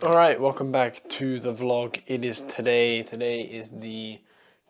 Alright, welcome back to the vlog. It is today. Today is the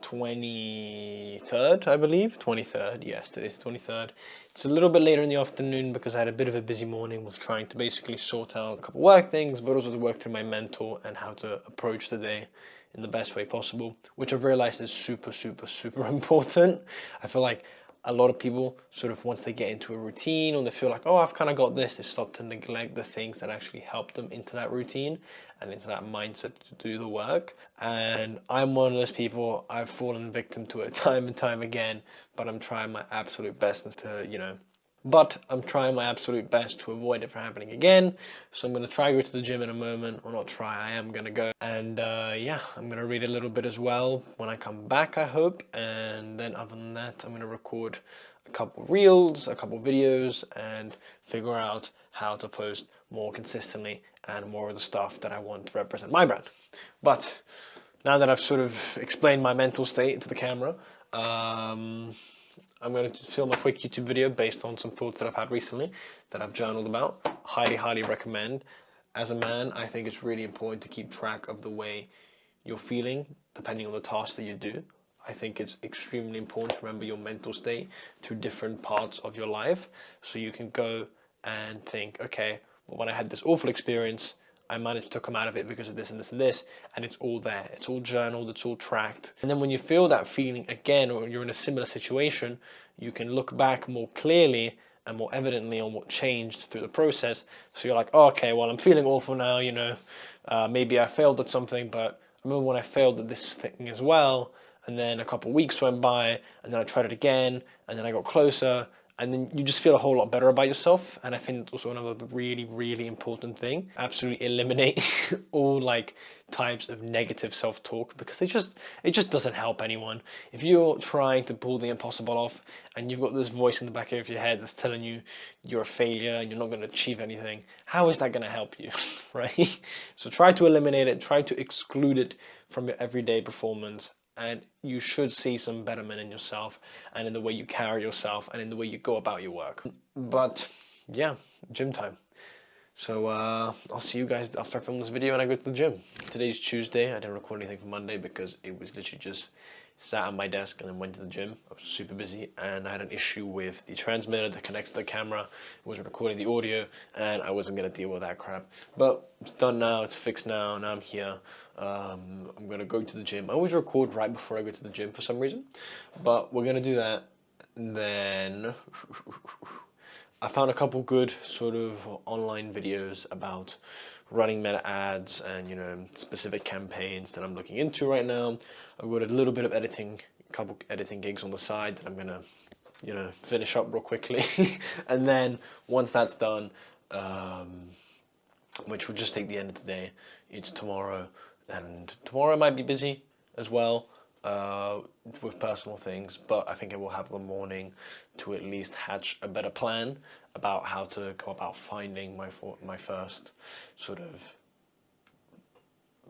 23rd, I believe. 23rd, yes, today's the 23rd. It's a little bit later in the afternoon because I had a bit of a busy morning with trying to basically sort out a couple work things, but also to work through my mental and how to approach the day in the best way possible, which I've realized is super, super, super important. I feel like a lot of people sort of once they get into a routine or they feel like, oh, I've kind of got this, they start to neglect the things that actually help them into that routine and into that mindset to do the work. And I'm one of those people, I've fallen victim to it time and time again, but I'm trying my absolute best to, but I'm trying my absolute best to avoid it from happening again. So I'm going to try go to the gym in a moment, or not try, I am going to go. And yeah, I'm going to read a little bit as well when I come back, I hope. And then other than that, I'm going to record a couple reels, a couple videos, and figure out how to post more consistently and more of the stuff that I want to represent my brand. But now that I've sort of explained my mental state to the camera, I'm going to film a quick YouTube video based on some thoughts that I've had recently that I've journaled about. Highly, highly recommend. As a man, I think it's really important to keep track of the way you're feeling depending on the task that you do. I think it's extremely important to remember your mental state through different parts of your life so you can go and think, okay, well, when I had this awful experience, I managed to come out of it because of this and this and this, and it's all there. It's all journaled, it's all tracked. And then when you feel that feeling again, or you're in a similar situation, you can look back more clearly and more evidently on what changed through the process. So you're like, oh, okay, well, I'm feeling awful now, maybe I failed at something, but I remember when I failed at this thing as well, and then a couple of weeks went by, and then I tried it again, and then I got closer, and then you just feel a whole lot better about yourself. And I think it's also another really, really important thing. Absolutely eliminate all like types of negative self-talk because it just doesn't help anyone. If you're trying to pull the impossible off and you've got this voice in the back of your head that's telling you you're a failure and you're not going to achieve anything, how is that going to help you, right? So try to eliminate it, try to exclude it from your everyday performance, and you should see some betterment in yourself and in the way you carry yourself and in the way you go about your work. But yeah, gym time. So I'll see you guys after I film this video and I go to the gym. Today's Tuesday. I didn't record anything for Monday because it was literally just sat at my desk and then went to the gym. I was super busy and I had an issue with the transmitter that connects to the camera. It wasn't recording the audio and I wasn't going to deal with that crap. But it's done now, it's fixed now, now I'm here. I'm going to go to the gym. I always record right before I go to the gym for some reason. But we're going to do that. And then I found a couple good sort of online videos about running meta ads and specific campaigns that I'm looking into right now. I've got a little bit of editing, a couple editing gigs on the side that I'm gonna finish up real quickly, and then once that's done, which will just take the end of the day, it's tomorrow, and tomorrow I might be busy as well with personal things, but I think I will have the morning to at least hatch a better plan about how to go about finding my first sort of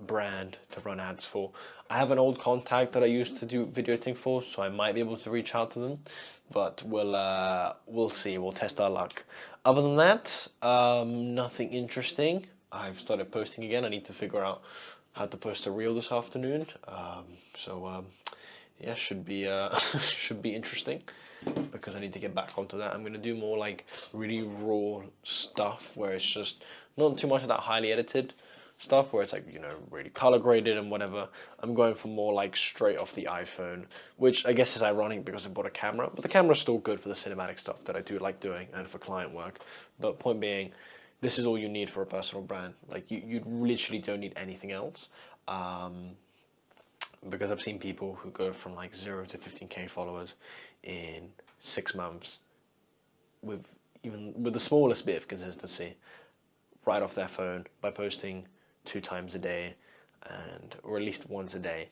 brand to run ads for. I have an old contact that I used to do video editing for, so I might be able to reach out to them, but we'll see. We'll test our luck. Other than that, nothing interesting. I've started posting again. I need to figure out how to post a reel this afternoon. Yeah, should be should be interesting because I need to get back onto that. I'm gonna do more like really raw stuff where it's just not too much of that highly edited stuff where it's like really color graded and whatever. I'm going for more like straight off the iPhone, which I guess is ironic because I bought a camera, but the camera's still good for the cinematic stuff that I do like doing and for client work. But point being, this is all you need for a personal brand. Like you literally don't need anything else. Because I've seen people who go from like 0 to 15K followers in 6 months with even with the smallest bit of consistency right off their phone by posting 2 times a day and or at least once a day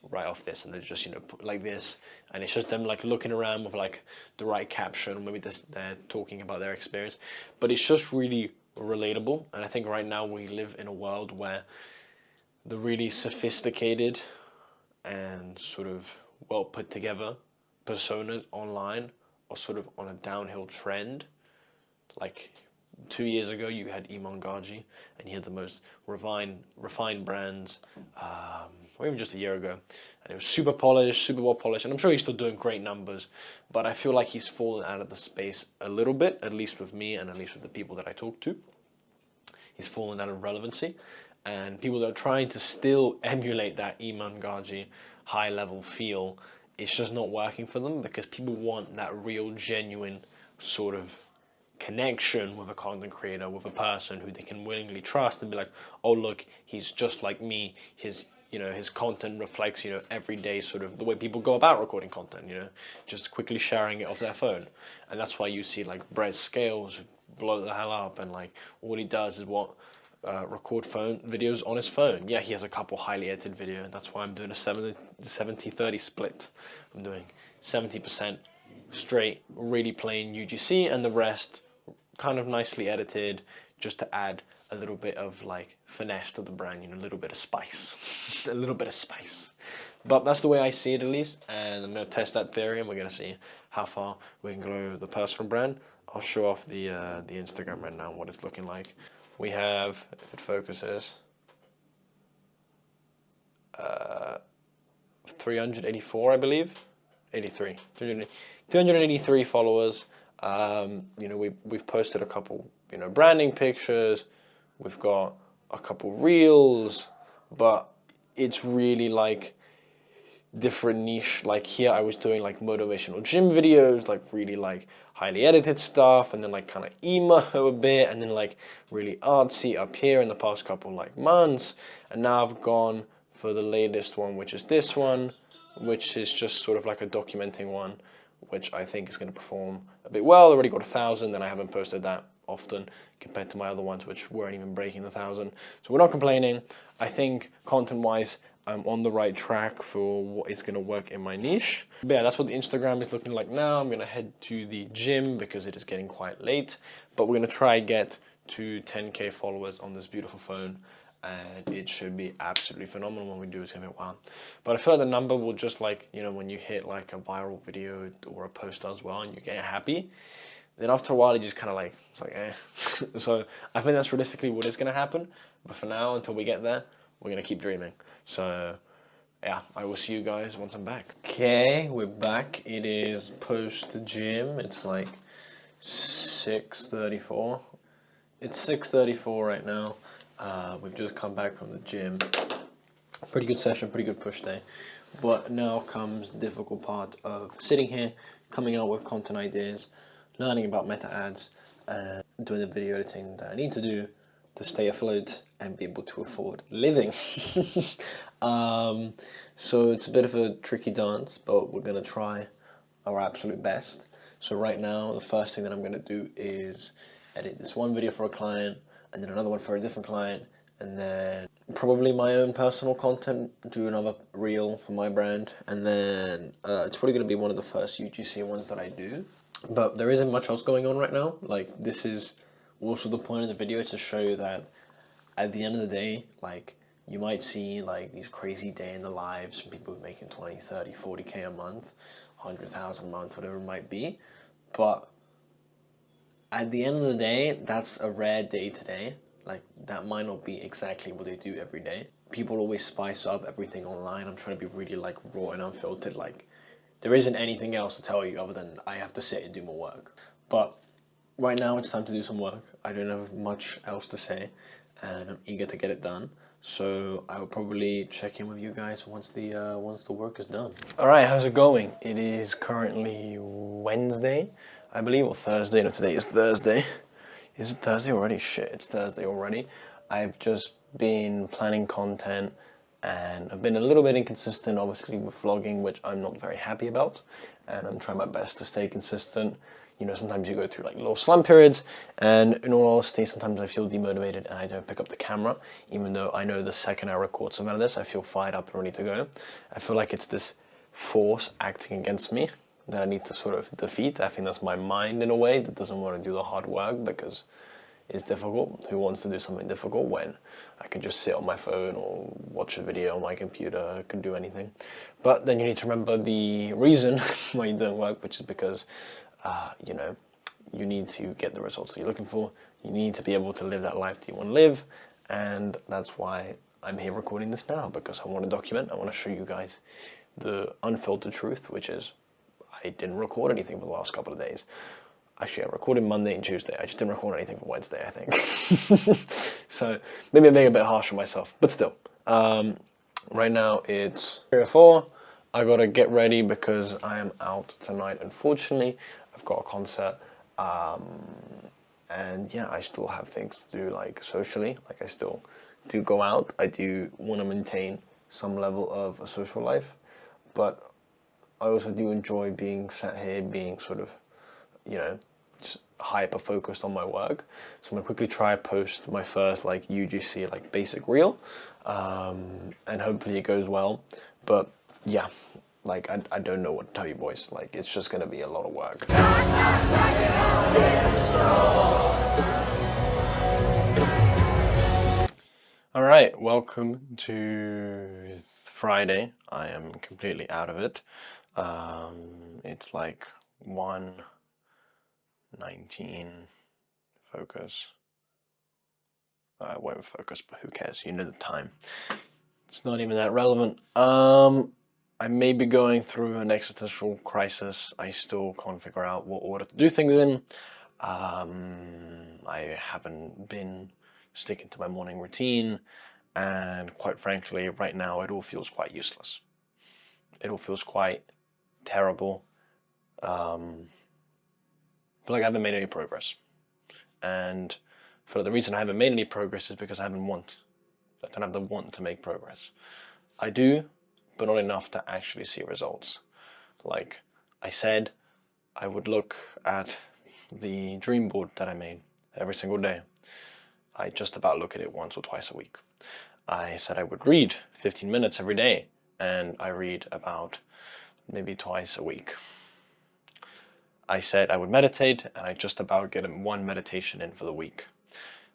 right off this, and they're just like this, and it's just them like looking around with like the right caption, maybe they're talking about their experience, but it's just really relatable. And I think right now we live in a world where the really sophisticated and sort of well put together personas online are sort of on a downhill trend. Like 2 years ago you had Iman Ghazi, and he had the most refined brands, or even just a year ago, and it was super polished, super well polished, and I'm sure he's still doing great numbers, but I feel like he's fallen out of the space a little bit, at least with me and at least with the people that I talk to. He's fallen out of relevancy, and people that are trying to still emulate that Iman Ghazi high level feel, it's just not working for them, because people want that real genuine sort of connection with a content creator, with a person who they can willingly trust and be like, oh look, he's just like me. His content reflects, everyday sort of the way people go about recording content, just quickly sharing it off their phone. And that's why you see like Brett Scales blow the hell up, and like all he does is record phone videos on his phone. Yeah, he has a couple highly edited videos. That's why I'm doing a 70-30 split. I'm doing 70% straight, really plain UGC, and the rest kind of nicely edited, just to add a little bit of like finesse to the brand, a little bit of spice, a little bit of spice. But that's the way I see it, at least, and I'm gonna test that theory, and we're gonna see how far we can grow the personal brand. I'll show off the Instagram right now, what it's looking like. We have, if it focuses, 384, I believe, 83, 383 followers. We've posted a couple, branding pictures. We've got a couple reels, but it's really like different niche. Like here I was doing like motivational gym videos, like really like highly edited stuff, and then like kind of emo a bit, and then like really artsy up here in the past couple like months. And now I've gone for the latest one, which is this one, which is just sort of like a documenting one, which I think is going to perform a bit well. I already got 1,000, and I haven't posted that often compared to my other ones, which weren't even breaking 1,000. So we're not complaining. I think content-wise, I'm on the right track for what is going to work in my niche. But yeah, that's what the Instagram is looking like now. I'm going to head to the gym because it is getting quite late, but we're going to try and get to 10K followers on this beautiful phone, and it should be absolutely phenomenal when we do it. It's gonna be wild. But I feel like the number will just like, when you hit like a viral video or a post as well, and you get happy, then after a while it just kind of like, it's like, eh. So I think that's realistically what is gonna happen. But for now, until we get there, we're gonna keep dreaming. So yeah, I will see you guys once I'm back. Okay, we're back. It is post gym. It's like 6:34. It's 6:34 right now. We've just come back from the gym. Pretty good session, pretty good push day. But now comes the difficult part of sitting here, coming out with content ideas, learning about meta ads, and doing the video editing that I need to do to stay afloat and be able to afford living. So it's a bit of a tricky dance, but we're gonna try our absolute best. So right now, the first thing that I'm gonna do is edit this one video for a client, and then another one for a different client, and then probably my own personal content, do another reel for my brand, and then it's probably going to be one of the first UGC ones that I do. But there isn't much else going on right now. Like, this is also the point of the video, to show you that at the end of the day, like, you might see like these crazy day in the lives from people making 20, 30, 40K a month, 100,000 a month, whatever it might be. But at the end of the day, that's a rare day today. Like, that might not be exactly what they do every day. People always spice up everything online. I'm trying to be really like raw and unfiltered. Like, there isn't anything else to tell you other than I have to sit and do more work. But right now it's time to do some work. I don't have much else to say, and I'm eager to get it done. So I will probably check in with you guys once the work is done. All right, how's it going? It is currently Wednesday, I believe, or Thursday. No, today is Thursday. Is it Thursday already? Shit, it's Thursday already. I've just been planning content, and I've been a little bit inconsistent, obviously, with vlogging, which I'm not very happy about. And I'm trying my best to stay consistent. Sometimes you go through like little slump periods, and in all honesty, sometimes I feel demotivated and I don't pick up the camera, even though I know the second I record something like this, I feel fired up and ready to go. I feel like it's this force acting against me that I need to sort of defeat. I think that's my mind in a way that doesn't want to do the hard work because it's difficult. Who wants to do something difficult when I can just sit on my phone or watch a video on my computer? I can do anything. But then you need to remember the reason why you're doing work, which is because you need to get the results that you're looking for. You need to be able to live that life that you want to live, and that's why I'm here recording this now, because I want to document, I want to show you guys the unfiltered truth, which is I didn't record anything for the last couple of days. Actually, I recorded Monday and Tuesday. I just didn't record anything for Wednesday, I think. So maybe I'm being a bit harsh on myself, but still. Right now it's 3 or 4. I gotta get ready because I am out tonight, unfortunately. I've got a concert. And yeah, I still have things to do, like socially. Like, I still do go out. I do want to maintain some level of a social life. But I also do enjoy being sat here, being sort of, you know, just hyper focused on my work. So I'm gonna quickly try post my first like UGC like basic reel, and hopefully it goes well. But yeah, like I don't know what to tell you boys. Like, it's just gonna be a lot of work. All right, welcome to Friday. I am completely out of it. It's like 1:19. Focus. I won't focus, but who cares? You know the time. It's not even that relevant. I may be going through an existential crisis. I still can't figure out what order to do things in. I haven't been sticking to my morning routine, and quite frankly, right now it all feels quite useless. It all feels quite terrible. I feel like I haven't made any progress. And for the reason I haven't made any progress is because I don't have the want to make progress. I do, but not enough to actually see results. Like I said, I would look at the dream board that I made every single day. I just about look at it once or twice a week. I said I would read 15 minutes every day, and I read about maybe twice a week. I said I would meditate, and I just about get one meditation in for the week.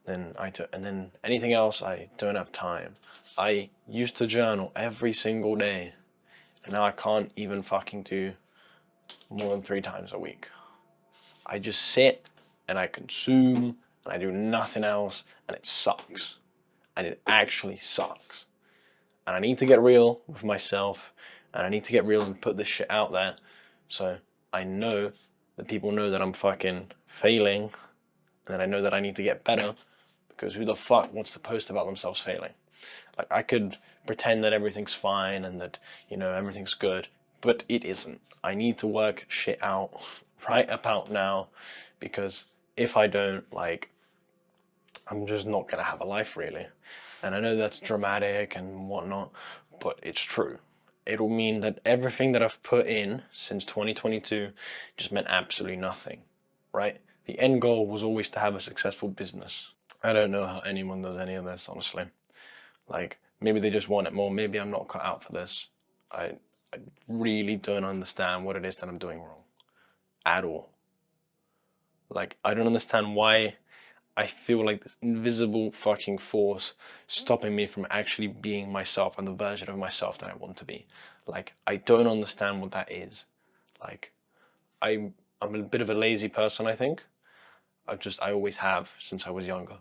And then anything else, I don't have time. I used to journal every single day, and now I can't even fucking do more than 3 times a week. I just sit and I consume and I do nothing else, and it sucks. And it actually sucks. And I need to get real with myself, and I need to get real and put this shit out there, so I know that people know that I'm fucking failing, and I know that I need to get better, because who the fuck wants to post about themselves failing? Like, I could pretend that everything's fine and that, you know, everything's good, but it isn't. I need to work shit out right about now, because if I don't, like, I'm just not gonna have a life, really. And I know that's dramatic and whatnot, but it's true. It'll mean that everything that I've put in since 2022 just meant absolutely nothing, right? The end goal was always to have a successful business. I don't know how anyone does any of this, honestly. Like, maybe they just want it more. Maybe I'm not cut out for this. I really don't understand what it is that I'm doing wrong. At all. Like, I don't understand why I feel like this invisible fucking force stopping me from actually being myself and the version of myself that I want to be. Like, I don't understand what that is. Like, I'm a bit of a lazy person, I think. I always have since I was younger.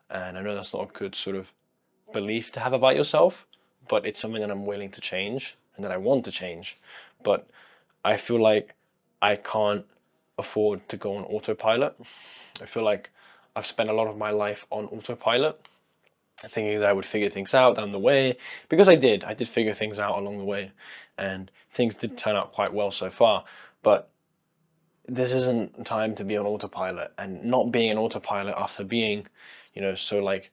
And I know that's not a good sort of belief to have about yourself, but it's something that I'm willing to change and that I want to change. But I feel like I can't afford to go on autopilot. I feel like I've spent a lot of my life on autopilot, thinking that I would figure things out down the way, because I did figure things out along the way, and things did turn out quite well so far. But this isn't time to be on autopilot, and not being on autopilot after being, you know, so like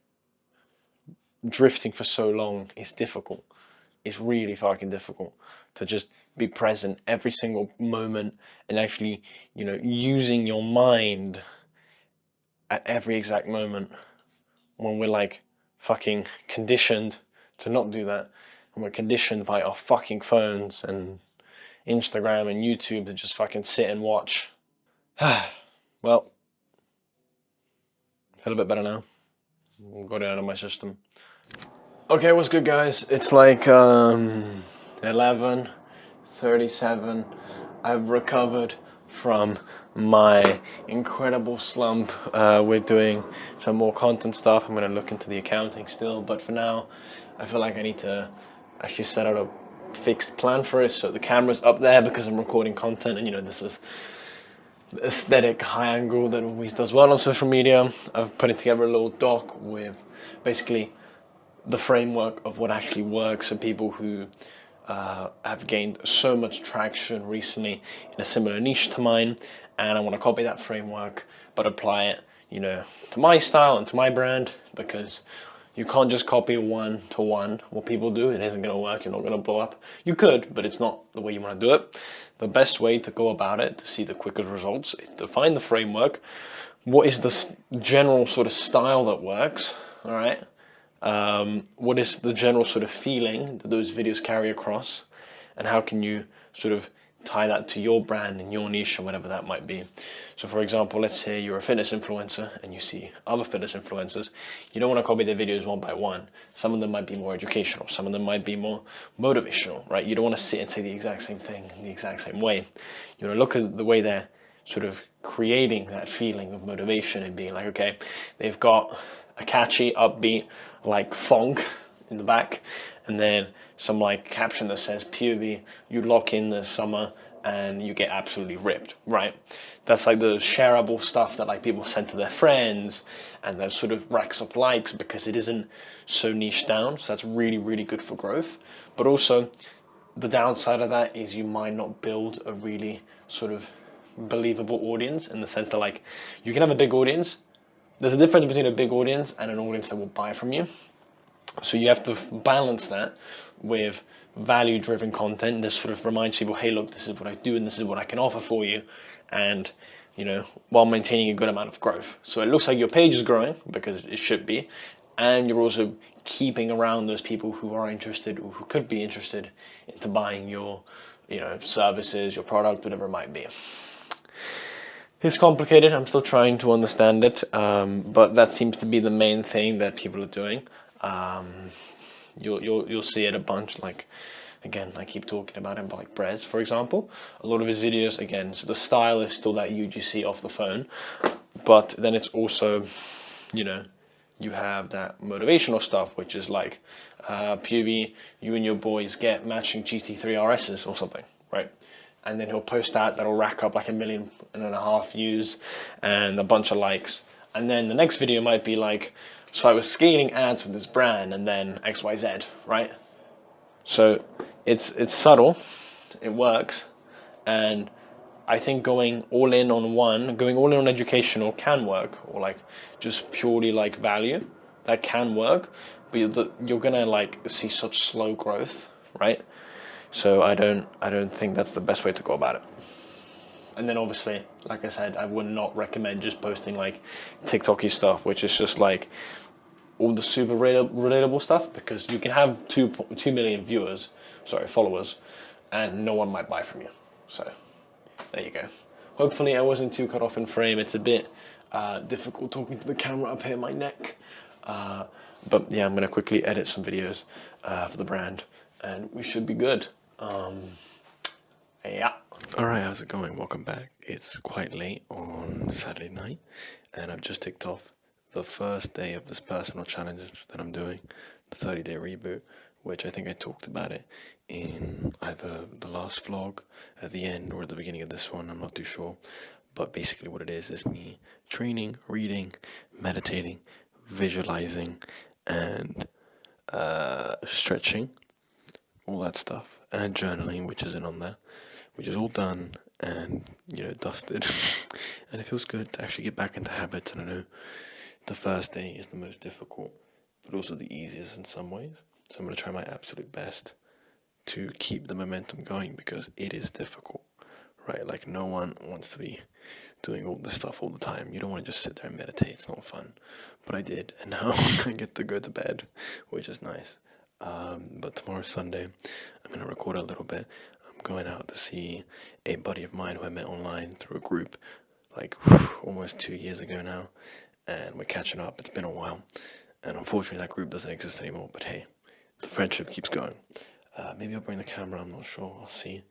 drifting for so long is difficult. It's really fucking difficult to just be present every single moment and actually, you know, using your mind at every exact moment, when we're like fucking conditioned to not do that, and we're conditioned by our fucking phones and Instagram and YouTube to just fucking sit and watch. Well, I feel a bit better now. Got it out of my system. Okay, what's good, guys? It's like 11:37. I've recovered from my incredible slump with doing some more content stuff. I'm going to look into the accounting still, but for now, I feel like I need to actually set out a fixed plan for it. So the camera's up there because I'm recording content, and you know, this is the aesthetic high angle that always does well on social media. I've put together a little doc with basically the framework of what actually works for people who have gained so much traction recently in a similar niche to mine, and I want to copy that framework but apply it, you know, to my style and to my brand, because you can't just copy one to one what people do. It isn't going to work. You're not going to blow up. You could, but it's not the way you want to do it. The best way to go about it to see the quickest results is to find the framework. What is the general sort of style that works? All right. What is the general sort of feeling that those videos carry across, and how can you sort of tie that to your brand and your niche or whatever that might be. So for example, let's say you're a fitness influencer and you see other fitness influencers. You don't want to copy their videos one by one. Some of them might be more educational, some of them might be more motivational, right? You don't want to sit and say the exact same thing in the exact same way. You want to look at the way they're sort of creating that feeling of motivation and being like, okay, they've got a catchy, upbeat, like funk in the back, and then some like caption that says POV, you lock in the summer and you get absolutely ripped, right? That's like the shareable stuff that like people send to their friends, and that sort of racks up likes because it isn't so niche down. So that's really, really good for growth. But also the downside of that is you might not build a really sort of believable audience, in the sense that like you can have a big audience. There's a difference between a big audience and an audience that will buy from you. So you have to balance that with value-driven content that sort of reminds people, hey, look, this is what I do and this is what I can offer for you, and you know, while maintaining a good amount of growth. So it looks like your page is growing, because it should be, and you're also keeping around those people who are interested or who could be interested into buying your, you know, services, your product, whatever it might be. It's complicated. I'm still trying to understand it, but that seems to be the main thing that people are doing. You'll see it a bunch. Like, again, I keep talking about him, but like Brez, for example, a lot of his videos, again, so the style is still that UGC off the phone, but then it's also, you know, you have that motivational stuff, which is like PUB, you and your boys get matching GT3 RSs or something, right? And then he'll post that'll rack up like 1.5 million views and a bunch of likes. And then the next video might be like, so I was scaling ads with this brand and then XYZ, right? So it's subtle, it works, and I think going all in on educational can work, or like just purely like value, that can work, but you're gonna like see such slow growth, right? So I don't think that's the best way to go about it. And then obviously, like I said, I would not recommend just posting like TikToky stuff, which is just like all the super relatable stuff, because you can have 2 million followers, and no one might buy from you. So there you go. Hopefully I wasn't too cut off in frame. It's a bit difficult talking to the camera up here, my neck. But yeah, I'm gonna quickly edit some videos for the brand, and we should be good. Yeah. Alright, how's it going? Welcome back. It's quite late on Saturday night, and I've just ticked off the first day of this personal challenge that I'm doing, the 30-day reboot, which I think I talked about it in either the last vlog at the end or at the beginning of this one, I'm not too sure. But basically what it is me training, reading, meditating, visualizing, and stretching, all that stuff, and journaling, which isn't on there, which is all done and, you know, dusted. And it feels good to actually get back into habits. And I know the first day is the most difficult, but also the easiest in some ways. So I'm going to try my absolute best to keep the momentum going, because it is difficult, right? Like, no one wants to be doing all this stuff all the time. You don't want to just sit there and meditate. It's not fun. But I did, and now I get to go to bed, which is nice. But tomorrow's Sunday. I'm going to record a little bit. I'm going out to see a buddy of mine who I met online through a group, like almost 2 years ago now, and we're catching up. It's been a while, and unfortunately that group doesn't exist anymore, but hey, the friendship keeps going. Maybe I'll bring the camera, I'm not sure, I'll see,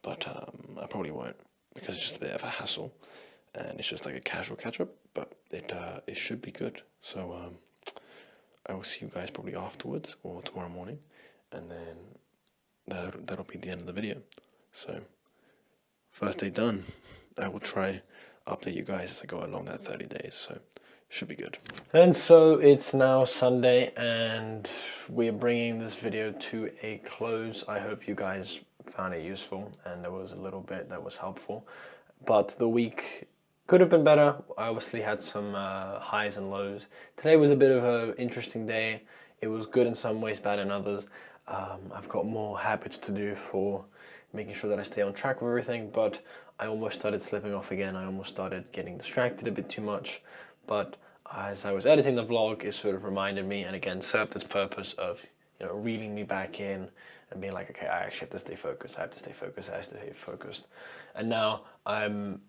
but I probably won't, because it's just a bit of a hassle. and it's just like a casual catch up, but it should be good. So I will see you guys probably afterwards or tomorrow morning, and then that'll be the end of the video. So first day done. I will try update you guys as I go along that 30 days. So should be good. And so it's now Sunday, and we are bringing this video to a close. I hope you guys found it useful and there was a little bit that was helpful. But the week could have been better. I obviously had some highs and lows. Today was a bit of an interesting day. It was good in some ways, bad in others. I've got more habits to do for making sure that I stay on track with everything, but I almost started slipping off again. I almost started getting distracted a bit too much. But as I was editing the vlog, it sort of reminded me, and again served its purpose of, you know, reeling me back in and being like, okay, I actually have to stay focused. I have to stay focused. I have to stay focused. And now I'm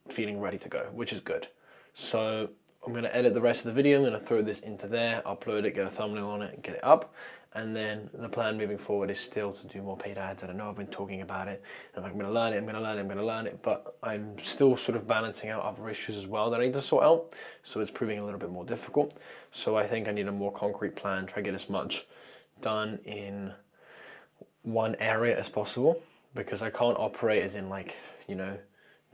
feeling ready to go, which is good. So I'm going to edit the rest of the video. I'm going to throw this into there, upload it, get a thumbnail on it, and get it up. And then the plan moving forward is still to do more paid ads. And I know I've been talking about it, and I'm going to learn it, I'm going to learn it, but I'm still sort of balancing out other issues as well that I need to sort out. So it's proving a little bit more difficult. So I think I need a more concrete plan, try to get as much done in one area as possible, because I can't operate as in, like, you know,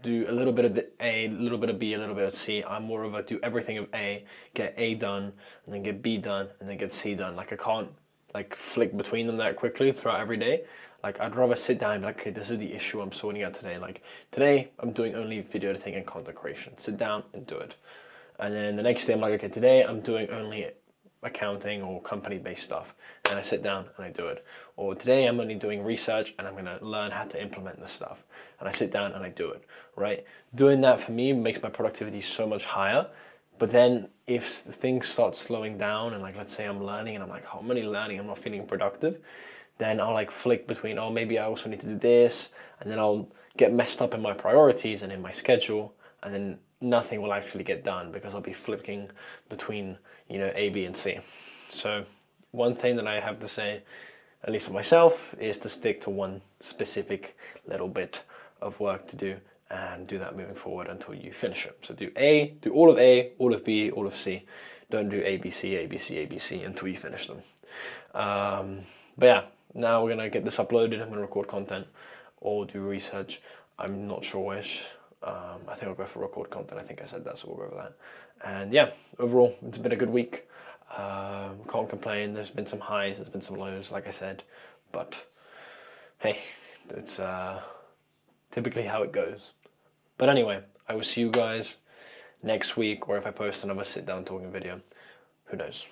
do a little bit of the A, a little bit of B, a little bit of C. I'm more of a do everything of A, get A done, and then get B done, and then get C done. Like, I can't like flick between them that quickly throughout every day. Like, I'd rather sit down and be like, okay, this is the issue I'm sorting out today. Like, today I'm doing only video editing and content creation. Sit down and do it. And then the next day I'm like, okay, today I'm doing only accounting or company-based stuff, and I sit down and I do it. Or today I'm only doing research and I'm going to learn how to implement this stuff, and I sit down and I do it, right? Doing that for me makes my productivity so much higher. But then if things start slowing down, and like, let's say I'm learning and I'm like, oh, I'm only learning, I'm not feeling productive, then I'll like flick between, oh, maybe I also need to do this, and then I'll get messed up in my priorities and in my schedule, and then nothing will actually get done because I'll be flicking between, you know, A, B, and C. So one thing that I have to say, at least for myself, is to stick to one specific little bit of work to do, and do that moving forward until you finish it. So do all of A, all of B, all of C. Don't do A, B, C, A, B, C, A, B, C until you finish them. But yeah, now we're gonna get this uploaded. I'm gonna record content or do research. I'm not sure which. I think I'll go for record content. I think I said that, so we'll go with that. And yeah, overall, it's been a good week. Can't complain. There's been some highs, there's been some lows, like I said. But hey, it's typically how it goes. But anyway, I will see you guys next week, or if I post another sit down talking video, who knows.